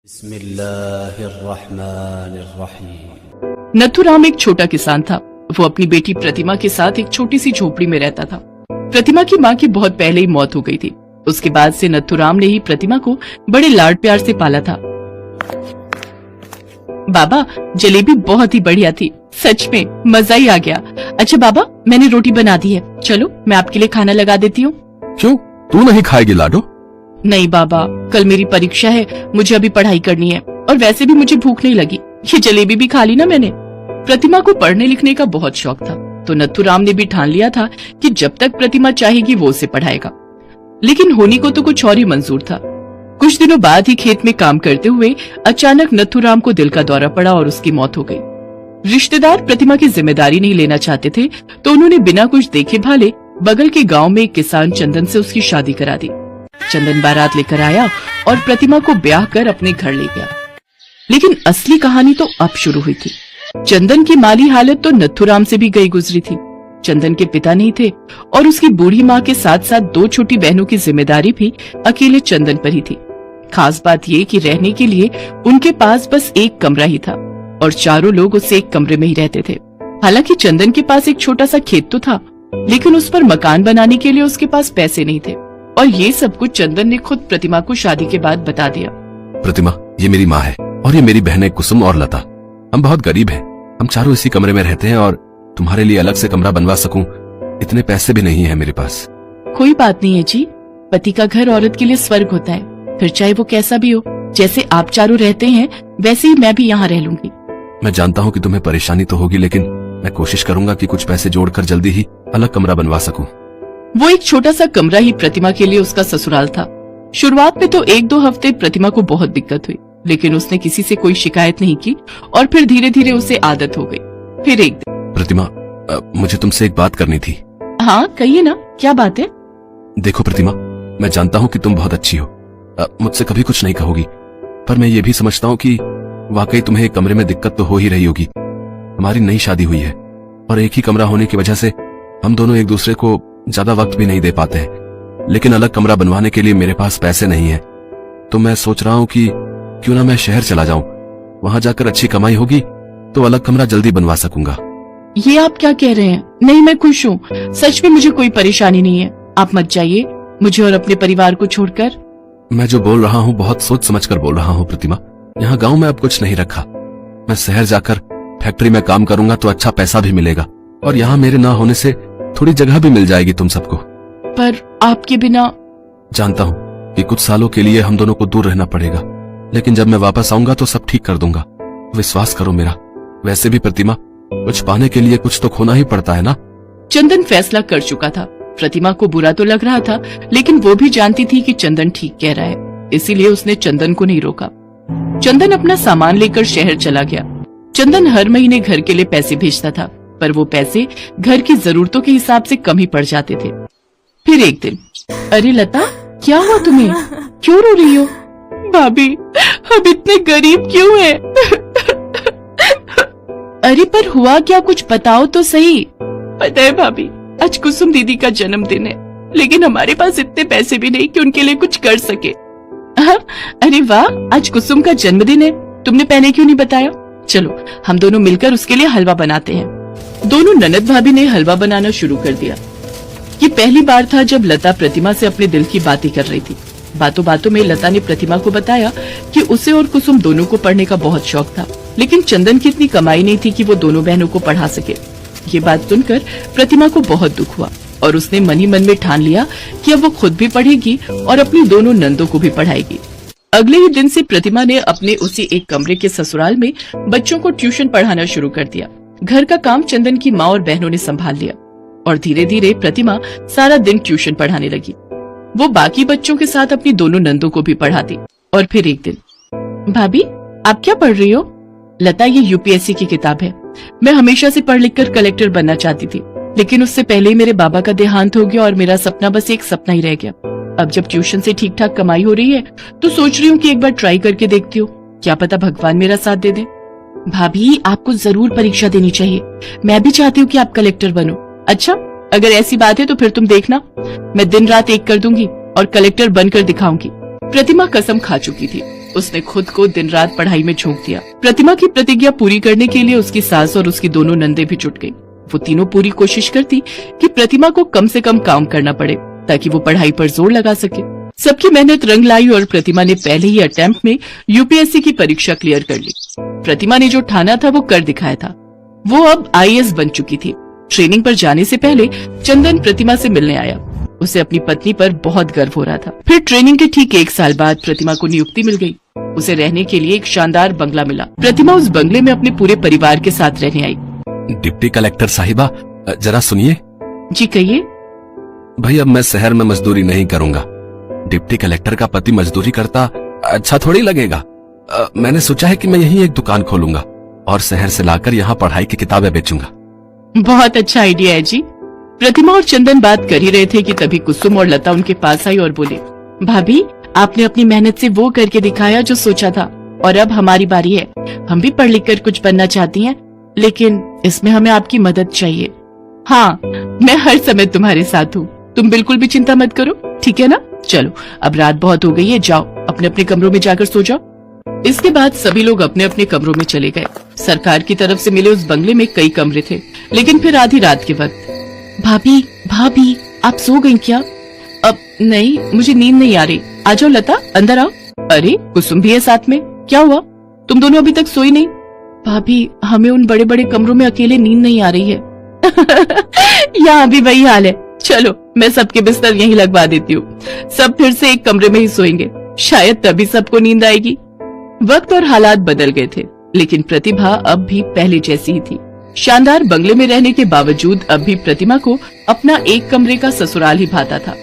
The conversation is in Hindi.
बिस्मिल्लाहिर्रहमानिर्रहीम। नथुराम एक छोटा किसान था। वो अपनी बेटी प्रतिमा के साथ एक छोटी सी झोपड़ी में रहता था। प्रतिमा की माँ की बहुत पहले ही मौत हो गई थी। उसके बाद से नथुराम ने ही प्रतिमा को बड़े लाड प्यार से पाला था। बाबा, जलेबी बहुत ही बढ़िया थी, सच में मजा ही आ गया। अच्छा बाबा, मैंने रोटी बना दी है, चलो मैं आपके लिए खाना लगा देती हूँ। क्यों, तू नहीं खाएगी लाडो? नहीं बाबा, कल मेरी परीक्षा है, मुझे अभी पढ़ाई करनी है और वैसे भी मुझे भूख नहीं लगी। ये जलेबी भी खा ली ना मैंने। प्रतिमा को पढ़ने लिखने का बहुत शौक था, तो नथुराम ने भी ठान लिया था कि जब तक प्रतिमा चाहेगी वो उसे पढ़ाएगा। लेकिन होनी को तो कुछ और ही मंजूर था। कुछ दिनों बाद ही खेत में काम करते हुए अचानक नथुराम को दिल का दौरा पड़ा और उसकी मौत हो गई। रिश्तेदार प्रतिमा की जिम्मेदारी नहीं लेना चाहते थे, तो उन्होंने बिना कुछ देखे भाले बगल के गांव में एक किसान चंदन से उसकी शादी करा दी। चंदन बारात लेकर आया और प्रतिमा को ब्याह कर अपने घर ले गया। लेकिन असली कहानी तो अब शुरू हुई थी। चंदन की माली हालत तो नथुराम से भी गई गुजरी थी। चंदन के पिता नहीं थे और उसकी बूढ़ी माँ के साथ साथ दो छोटी बहनों की जिम्मेदारी भी अकेले चंदन पर ही थी। खास बात ये कि रहने के लिए उनके पास बस एक कमरा ही था और चारों लोग उससे एक कमरे में ही रहते थे। हालांकि चंदन के पास एक छोटा सा खेत तो था, लेकिन उस पर मकान बनाने के लिए उसके पास पैसे नहीं थे। और ये सब कुछ चंदन ने खुद प्रतिमा को शादी के बाद बता दिया। प्रतिमा, ये मेरी माँ है और ये मेरी बहनें कुसुम और लता। हम बहुत गरीब हैं, हम चारों इसी कमरे में रहते हैं और तुम्हारे लिए अलग से कमरा बनवा सकूं, इतने पैसे भी नहीं है मेरे पास। कोई बात नहीं है जी, पति का घर औरत के लिए स्वर्ग होता है, फिर चाहे वो कैसा भी हो। जैसे आप चारों रहते हैं वैसे ही मैं भी यहाँ रह लूंगी। मैं जानता हूँ कि तुम्हें परेशानी तो होगी, लेकिन मैं कोशिश करूंगा कि कुछ पैसे जोड़कर जल्दी ही अलग कमरा बनवा सकूं। वो एक छोटा सा कमरा ही प्रतिमा के लिए उसका ससुराल था। शुरुआत में तो 1-2 हफ्ते प्रतिमा को बहुत दिक्कत हुई, लेकिन उसने किसी से कोई शिकायत नहीं की और फिर धीरे धीरे उसे आदत हो गई। फिर एक दिन, प्रतिमा, मुझे तुमसे एक बात करनी थी। हाँ कहिए ना, क्या बात है? देखो प्रतिमा, मैं जानता हूँ कि तुम बहुत अच्छी हो, मुझसे कभी कुछ नहीं कहोगी, पर मैं ये भी समझता हूँ कि वाकई तुम्हें एक कमरे में दिक्कत तो हो ही रही होगी। हमारी नई शादी हुई है और एक ही कमरा होने की वजह से हम दोनों एक दूसरे को ज्यादा वक्त भी नहीं दे पाते हैं। लेकिन अलग कमरा बनवाने के लिए मेरे पास पैसे नहीं है, तो मैं सोच रहा हूँ कि क्यों ना मैं शहर चला जाऊं, वहां जाकर अच्छी कमाई होगी तो अलग कमरा जल्दी बनवा सकूंगा। ये आप क्या कह रहे हैं? नहीं, मैं खुश हूँ, सच में मुझे कोई परेशानी नहीं है। आप मत जाइए मुझे और अपने परिवार को छोड़कर। मैं जो बोल रहा हूँ बहुत सोच समझ कर बोल रहा हूँ प्रतिमा। यहाँ गाँव में अब कुछ नहीं रखा, मैं शहर जाकर फैक्ट्री में काम करूंगा तो अच्छा पैसा भी मिलेगा और यहाँ मेरे ना होने से थोड़ी जगह भी मिल जाएगी तुम सबको। पर आपके बिना। जानता हूँ कि कुछ सालों के लिए हम दोनों को दूर रहना पड़ेगा, लेकिन जब मैं वापस आऊंगा तो सब ठीक कर दूंगा, विश्वास करो मेरा। वैसे भी प्रतिमा, कुछ पाने के लिए कुछ तो खोना ही पड़ता है ना। चंदन फैसला कर चुका था। प्रतिमा को बुरा तो लग रहा था, लेकिन वो भी जानती थी कि चंदन ठीक कह रहा है, इसीलिए उसने चंदन को नहीं रोका। चंदन अपना सामान लेकर शहर चला गया। चंदन हर महीने घर के लिए पैसे भेजता था, पर वो पैसे घर की जरूरतों के हिसाब से कम ही पड़ जाते थे। फिर एक दिन, अरे लता, क्या हुआ तुम्हें? क्यों रो रही हो? भाभी, हम इतने गरीब क्यों हैं? अरे पर हुआ क्या, कुछ बताओ तो सही। पता है भाभी, आज कुसुम दीदी का जन्मदिन है, लेकिन हमारे पास इतने पैसे भी नहीं कि उनके लिए कुछ कर सके। अरे वाह, आज कुसुम का जन्मदिन है, तुमने पहले क्यों नहीं बताया? चलो हम दोनों मिलकर उसके लिए हलवा बनाते हैं। दोनों ननद भाभी ने हलवा बनाना शुरू कर दिया। ये पहली बार था जब लता प्रतिमा से अपने दिल की बातें कर रही थी। बातों बातों में लता ने प्रतिमा को बताया कि उसे और कुसुम दोनों को पढ़ने का बहुत शौक था, लेकिन चंदन की इतनी कमाई नहीं थी कि वो दोनों बहनों को पढ़ा सके। ये बात सुनकर प्रतिमा को बहुत दुख हुआ और उसने मन ही मन में ठान लिया कि अब वो खुद भी पढ़ेगी और अपनी दोनों नंदों को भी पढ़ाएगी। अगले ही दिन से प्रतिमा ने अपने उसी एक कमरे के ससुराल में बच्चों को ट्यूशन पढ़ाना शुरू कर दिया। घर का काम चंदन की माँ और बहनों ने संभाल लिया और धीरे धीरे प्रतिमा सारा दिन ट्यूशन पढ़ाने लगी। वो बाकी बच्चों के साथ अपनी दोनों नंदों को भी पढ़ाती। और फिर एक दिन, भाभी आप क्या पढ़ रही हो? लता, ये यूपीएससी की किताब है। मैं हमेशा से पढ़ लिख कर कलेक्टर बनना चाहती थी, लेकिन उससे पहले ही मेरे बाबा का देहांत हो गया और मेरा सपना बस एक सपना ही रह गया। अब जब ट्यूशन से ठीक ठाक कमाई हो रही है तो सोच रही हूँ कि एक बार ट्राई करके देखती हूँ, क्या पता भगवान मेरा साथ दे दे। भाभी, आपको जरूर परीक्षा देनी चाहिए, मैं भी चाहती हूँ कि आप कलेक्टर बनो। अच्छा, अगर ऐसी बात है तो फिर तुम देखना, मैं दिन रात एक कर दूंगी और कलेक्टर बनकर दिखाऊंगी। प्रतिमा कसम खा चुकी थी उसने खुद को दिन रात पढ़ाई में झोंक दिया। प्रतिमा की प्रतिज्ञा पूरी करने के लिए उसकी सास और उसकी दोनों नंदे भी जुट गई। वो तीनों पूरी कोशिश करती कि प्रतिमा को कम से कम काम करना पड़े ताकि वो पढ़ाई पर जोर लगा सके। सबकी मेहनत रंग लाई और प्रतिमा ने पहले ही अटेम्प्ट में यूपीएससी की परीक्षा क्लियर कर ली। प्रतिमा ने जो ठाना था वो कर दिखाया था। वो अब आईएएस बन चुकी थी। ट्रेनिंग पर जाने से पहले चंदन प्रतिमा से मिलने आया। उसे अपनी पत्नी पर बहुत गर्व हो रहा था। फिर ट्रेनिंग के ठीक 1 साल बाद प्रतिमा को नियुक्ति मिल गई। उसे रहने के लिए एक शानदार बंगला मिला। प्रतिमा उस बंगले में अपने पूरे परिवार के साथ रहने आई। डिप्टी कलेक्टर साहिबा, जरा सुनिए। जी कहिए। भाई, अब मैं शहर में मजदूरी नहीं करूंगा। डिप्टी कलेक्टर का पति मजदूरी करता अच्छा थोड़ी लगेगा। मैंने सोचा है कि मैं यहीं एक दुकान खोलूंगा और शहर से लाकर यहाँ पढ़ाई की किताबें बेचूंगा। बहुत अच्छा आइडिया है जी। प्रतिमा और चंदन बात कर ही रहे थे कि तभी कुसुम और लता उनके पास आई और बोले, भाभी, आपने अपनी मेहनत से वो करके दिखाया जो सोचा था और अब हमारी बारी है। हम भी पढ़ लिख कर कुछ बनना चाहती हैं, लेकिन इसमें हमें आपकी मदद चाहिए। हाँ, मैं हर समय तुम्हारे साथ हूँ। तुम बिल्कुल भी चिंता मत करो, ठीक है ना? चलो, अब रात बहुत हो गई है, जाओ अपने अपने कमरों में जाकर सो जाओ। इसके बाद सभी लोग अपने अपने कमरों में चले गए। सरकार की तरफ से मिले उस बंगले में कई कमरे थे, लेकिन फिर आधी रात के वक्त, भाभी भाभी आप सो गई क्या? अब नहीं, मुझे नींद नहीं आ रही। आ जाओ लता, अंदर आओ। अरे कुसुम भी है साथ में, क्या हुआ? तुम दोनों अभी तक सोई नहीं? भाभी, हमें उन बड़े बड़े कमरों में अकेले नींद नहीं आ रही है। यहाँ भी वही हाल है। चलो, मैं सबके बिस्तर यहीं लगवा देती हूँ। सब फिर से एक कमरे में ही सोएंगे, शायद तभी सबको नींद आएगी। वक्त और हालात बदल गए थे, लेकिन प्रतिभा अब भी पहले जैसी ही थी। शानदार बंगले में रहने के बावजूद अब भी प्रतिमा को अपना एक कमरे का ससुराल ही भाता था।